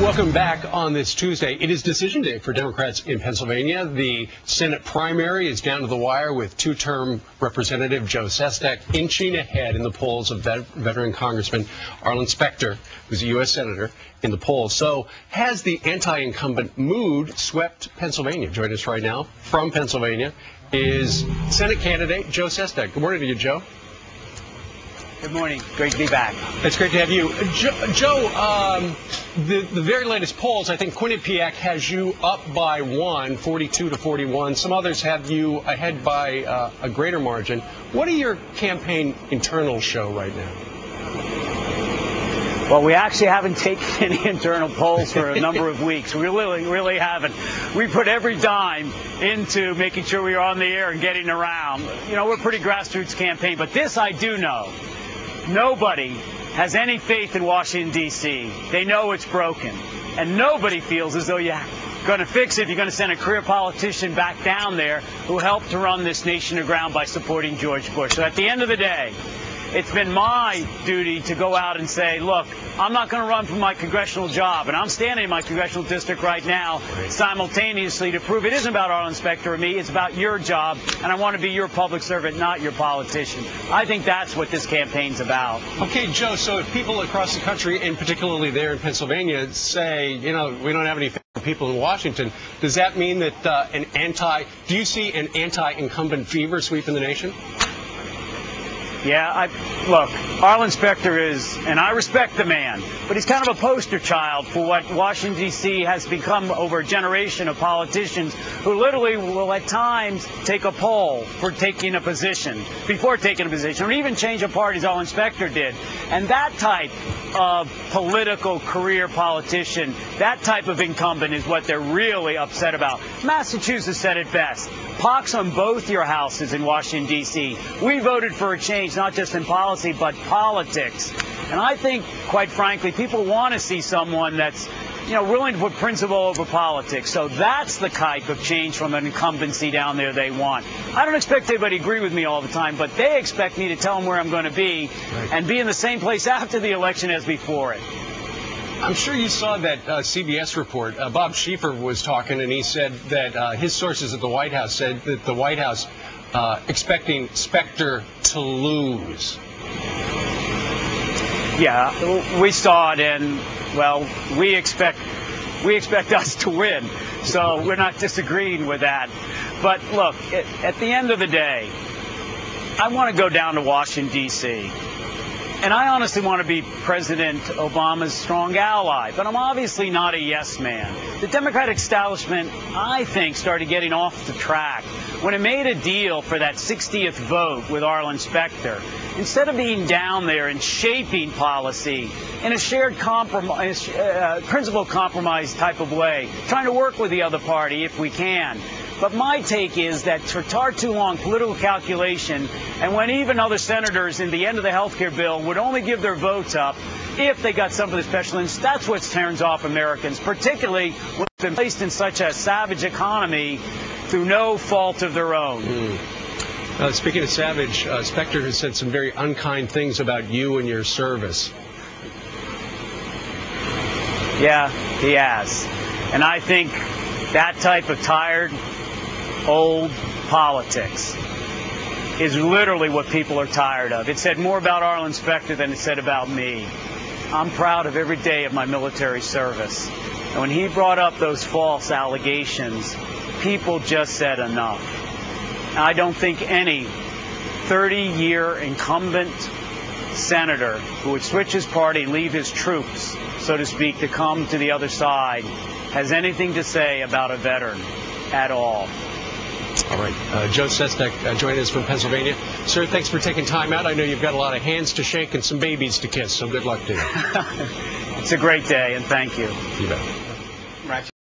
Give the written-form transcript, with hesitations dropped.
Welcome back on this Tuesday. It is decision day for Democrats in Pennsylvania. The Senate primary is down to the wire with two-term Representative Joe Sestak inching ahead in the polls of veteran Congressman Arlen Specter, who's a U.S. Senator, in the polls. So has the anti-incumbent mood swept Pennsylvania? Joining us right now from Pennsylvania is Senate candidate Joe Sestak. Good morning to you, Joe. Good morning. Great to be back. It's great to have you. Joe, the very latest polls, I think Quinnipiac has you up by 42 to 41. Some others have you ahead by a greater margin. What do your campaign internals show right now? Well, we actually haven't taken any internal polls for a number of weeks. We really haven't. We put every dime into making sure we are on the air and getting around. You know, we're a pretty grassroots campaign, but this I do know. Nobody has any faith in Washington, D.C. They know it's broken. And nobody feels as though you're going to fix it. You're going to send a career politician back down there who helped to run this nation aground by supporting George Bush. So at the end of the day, it's been my duty to go out and say, look, I'm not going to run for my congressional job, and I'm standing in my congressional district right now simultaneously to prove it isn't about Arlen Specter or me, it's about your job, and I want to be your public servant, not your politician. I think that's what this campaign's about. Okay, Joe, so if people across the country, and particularly there in Pennsylvania, say, you know, we don't have any people in Washington, does that mean that do you see an anti-incumbent fever sweeping the nation? Yeah, look, Arlen Specter is, and I respect the man, but he's kind of a poster child for what Washington, D.C. has become over a generation of politicians who literally will at times take a poll for taking a position, before taking a position, or even change a party as Arlen Specter did. And that type of political career politician, that type of incumbent is what they're really upset about. Massachusetts said it best. Pox on both your houses in Washington, D.C. We voted for a change, not just in policy, but politics. And I think, quite frankly, people want to see someone that's, you know, willing to put principle over politics. So that's the type of change from an incumbency down there they want. I don't expect anybody to agree with me all the time, but they expect me to tell them where I'm going to be and be in the same place after the election as before it. I'm sure you saw that CBS report. Bob Schieffer was talking, and he said that his sources at the White House said that the White House expecting Specter to lose. Yeah, we saw it, and, well, we expect us to win. So we're not disagreeing with that. But, look, at the end of the day, I want to go down to Washington, D.C., and I honestly want to be President Obama's strong ally, but I'm obviously not a yes man. The Democratic establishment, I think, started getting off the track when it made a deal for that 60th vote with Arlen Specter. Instead of being down there and shaping policy in a shared compromise, principle compromise type of way, trying to work with the other party if we can. But my take is that for far too long, political calculation, and when even other senators in the end of the health care bill would only give their votes up if they got some of the special interests, that's what turns off Americans, particularly when they've been placed in such a savage economy through no fault of their own. Speaking of savage, Specter has said some very unkind things about you and your service. Yeah, he has. And I think that type of tired, old politics is literally what people are tired of. It said more about Arlen Specter than it said about me. I'm proud of every day of my military service. And when he brought up those false allegations, people just said enough. I don't think any 30-year incumbent senator who would switch his party and leave his troops, so to speak, to come to the other side has anything to say about a veteran at all. All right. Joe Sestak joining us from Pennsylvania. Sir, thanks for taking time out. I know you've got a lot of hands to shake and some babies to kiss, so good luck to you. It's a great day, and thank you. You bet.